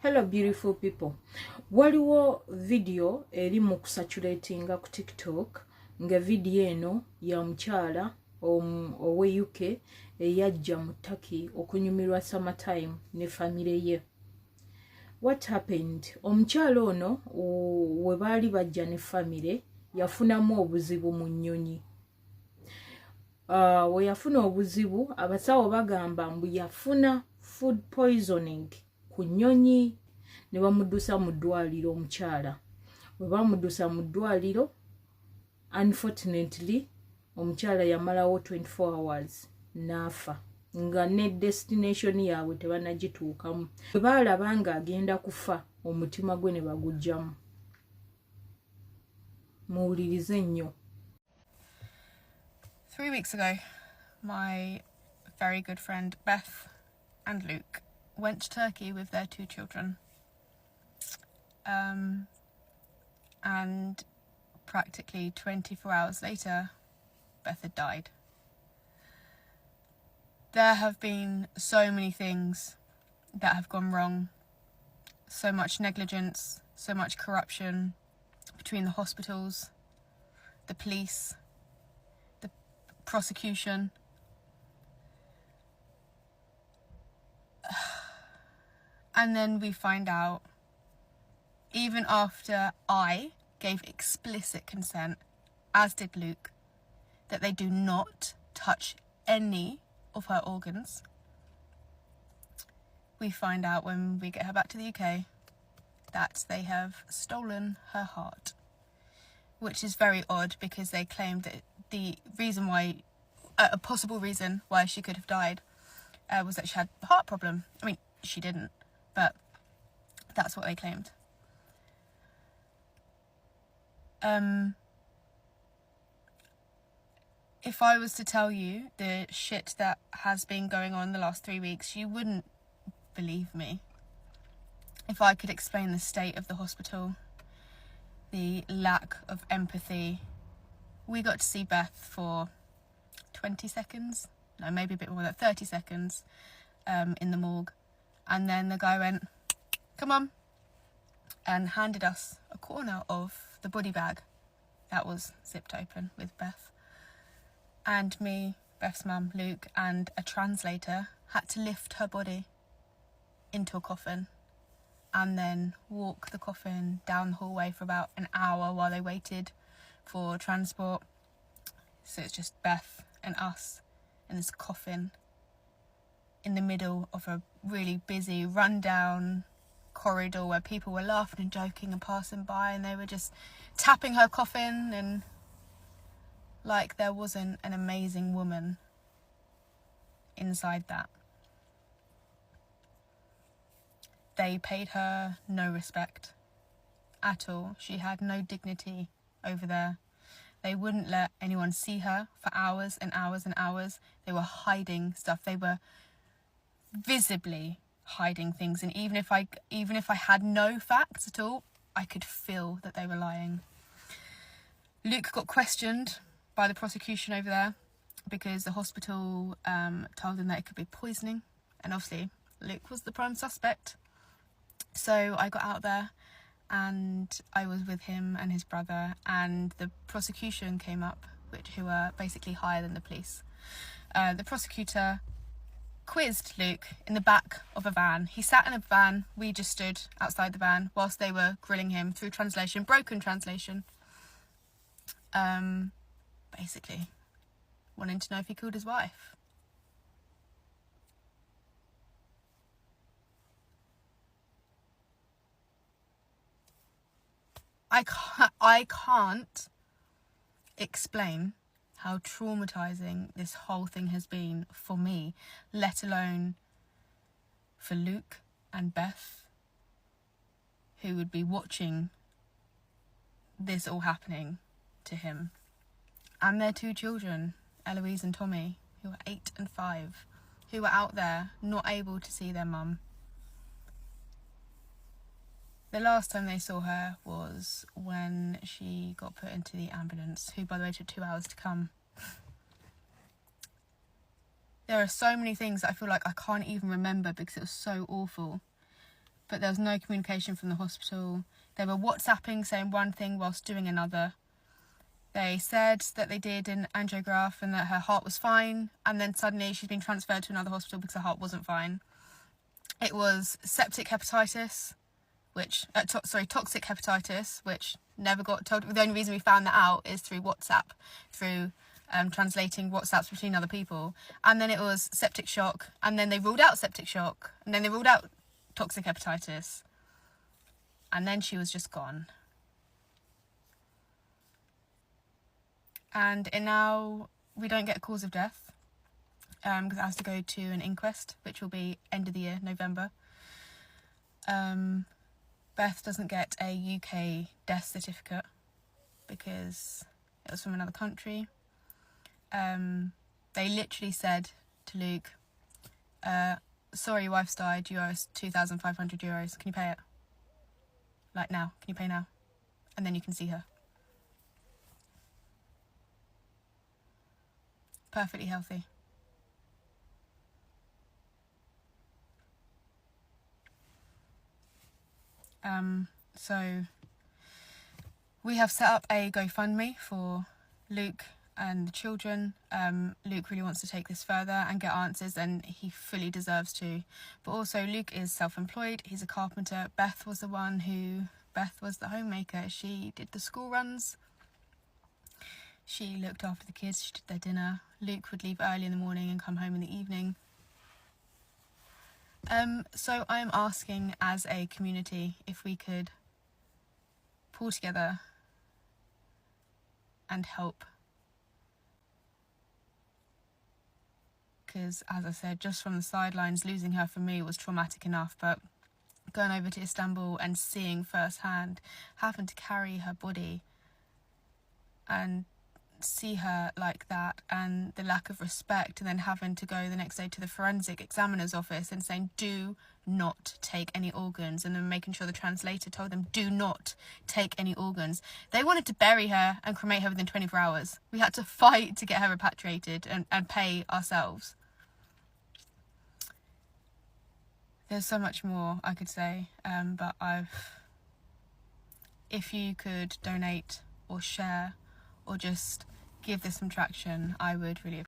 Hello beautiful people. Waliwo video eri mu kusaturatinga ku TikTok nga video eno ya mchala owe UK eyajja mu Turkey okunyumirwa summertime ne family ye. What happened? Omuchala ono we bali bajja ne family yafunamu obuzibu mu nnyonyi. We yafuna obuzibu abasawo bagamba mbu yafuna food poisoning ku nnyonyi ne bamuddusa mu ddwaliro omukyala. Bwe bamuddusa mu ddwaliro, unfortunately omukyala yamalawo 24 hours n'afa nga ne destination yaabwe tebanagituukamu. Bwe baalaba nga agenda kufa omutima gwe ne bagugjamu. Muwulirize nnyo. 3 weeks ago, my very good friend Beth and Luke went to Turkey with their 2 children. And practically 24 hours later, Beth had died. There have been so many things that have gone wrong, so much negligence, so much corruption between the hospitals, the police, the prosecution. And then we find out, even after I gave explicit consent, as did Luke, that they do not touch any of her organs. We find out when we get her back to the UK that they have stolen her heart, which is very odd because they claimed that the reason why, a possible reason why she could have died was that she had a heart problem. I mean, she didn't, but that's what they claimed. If I was to tell you the shit that has been going on the last 3 weeks, you wouldn't believe me. If I could explain the state of the hospital, the lack of empathy. We got to see Beth for 20 seconds, no, maybe a bit more than 30 seconds in the morgue. And then the guy went, "Come on," and handed us a corner of the body bag that was zipped open with Beth. And me, Beth's mum, Luke, and a translator had to lift her body into a coffin and then walk the coffin down the hallway for about an hour while they waited for transport. So it's just Beth and us in this coffin in the middle of a really busy, run-down corridor where people were laughing and joking and passing by, and they were just tapping her coffin, and like there wasn't an amazing woman inside that. They paid her no respect at all. She had no dignity over there. They wouldn't let anyone see her for hours and hours and hours. They were hiding stuff. They were visibly hiding things, and even if I had no facts at all, I could feel that they were lying. Luke got questioned by the prosecution over there because the hospital told him that it could be poisoning, and obviously Luke was the prime suspect. So I got out there and I was with him and his brother, and the prosecution came up, who are basically higher than the police. The prosecutor quizzed Luke in the back of a van. He sat in a van, we just stood outside the van whilst they were grilling him through translation, broken translation. Basically wanting to know if he killed his wife. I can't explain how traumatizing this whole thing has been for me, let alone for Luke and Beth, who would be watching this all happening to him, and their 2 children, Eloise and Tommy, who are 8 and 5, who were out there not able to see their mum. The last time they saw her was when she got put into the ambulance, who, by the way, took 2 hours to come. There are so many things that I feel like I can't even remember because it was so awful. but there was no communication from the hospital. They were WhatsApping, saying one thing whilst doing another. They said that they did an angiograph and that her heart was fine, and then suddenly she's been transferred to another hospital because her heart wasn't fine. It was septic hepatitis, toxic hepatitis, which never got told. The only reason we found that out is through WhatsApp, through translating WhatsApps between other people. And then it was septic shock, and then they ruled out septic shock, and then they ruled out toxic hepatitis, and then she was just gone. And now we don't get a cause of death because it has to go to an inquest, which will be end of the year, November. Beth doesn't get a UK death certificate because it was from another country. They literally said to Luke, sorry, your wife's died, you owe us €2,500. Can you pay it? Like now, can you pay now? And then you can see her. Perfectly healthy. So we have set up a GoFundMe for Luke and the children. Luke really wants to take this further and get answers, and he fully deserves to. But also Luke is self-employed, he's a carpenter. Beth was the homemaker. She did the school runs. She looked after the kids, she did their dinner. Luke would leave early in the morning and come home in the evening. So I'm asking as a community if we could pull together and help. Because, as I said, just from the sidelines, losing her for me was traumatic enough, but going over to Istanbul and seeing firsthand, having to carry her body and see her like that, and the lack of respect, and then having to go the next day to the forensic examiner's office and saying do not take any organs, and then making sure the translator told them do not take any organs. They wanted to bury her and cremate her within 24 hours. We had to fight to get her repatriated and pay ourselves. There's so much more I could say, but if you could donate or share or just give this some traction, I would really appreciate it.